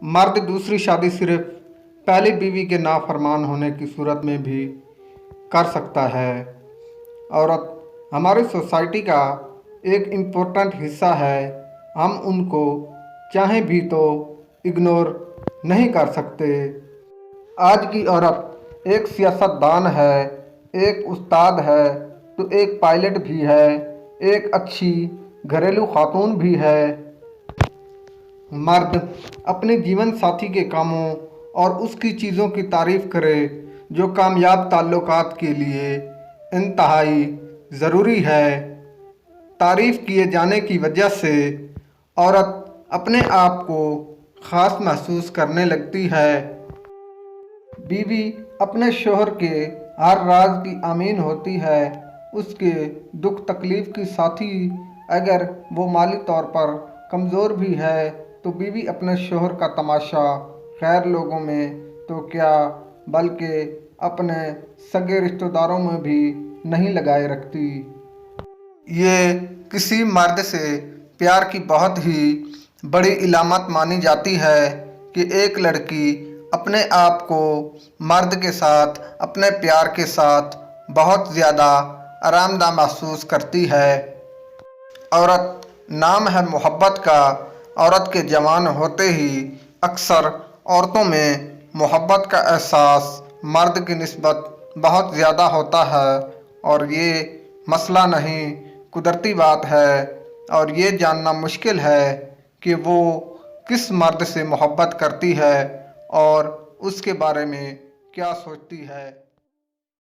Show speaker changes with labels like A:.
A: مرد دوسری شادی صرف پہلی بیوی کے نافرمان ہونے کی صورت میں بھی کر سکتا ہے۔ عورت ہماری سوسائٹی کا ایک امپورٹنٹ حصہ ہے، ہم ان کو چاہیں بھی تو اگنور نہیں کر سکتے۔ آج کی عورت ایک سیاست دان ہے، ایک استاد ہے تو ایک پائلٹ بھی ہے، ایک اچھی گھریلو خاتون بھی ہے۔ مرد اپنے جیون ساتھی کے کاموں اور اس کی چیزوں کی تعریف کرے جو کامیاب تعلقات کے لیے انتہائی ضروری ہے۔ تعریف کیے جانے کی وجہ سے عورت اپنے آپ کو خاص محسوس کرنے لگتی ہے۔ بیوی اپنے شوہر کے ہر راز کی امین ہوتی ہے، اس کے دکھ تکلیف کی ساتھی۔ اگر وہ مالی طور پر کمزور بھی ہے تو بیوی اپنے شوہر کا تماشا غیر لوگوں میں تو کیا بلکہ اپنے سگے رشتہ داروں میں بھی نہیں لگائے رکھتی۔ یہ کسی مرد سے پیار کی بہت ہی بڑی علامت مانی جاتی ہے کہ ایک لڑکی اپنے آپ کو مرد کے ساتھ اپنے پیار کے ساتھ بہت زیادہ آرام دہ محسوس کرتی ہے۔ عورت نام ہے محبت کا۔ عورت کے جوان ہوتے ہی اکثر عورتوں میں محبت کا احساس مرد کی نسبت بہت زیادہ ہوتا ہے، اور یہ مسئلہ نہیں، قدرتی بات ہے، اور یہ جاننا مشکل ہے کہ وہ کس مرد سے محبت کرتی ہے اور اس کے بارے میں کیا سوچتی ہے۔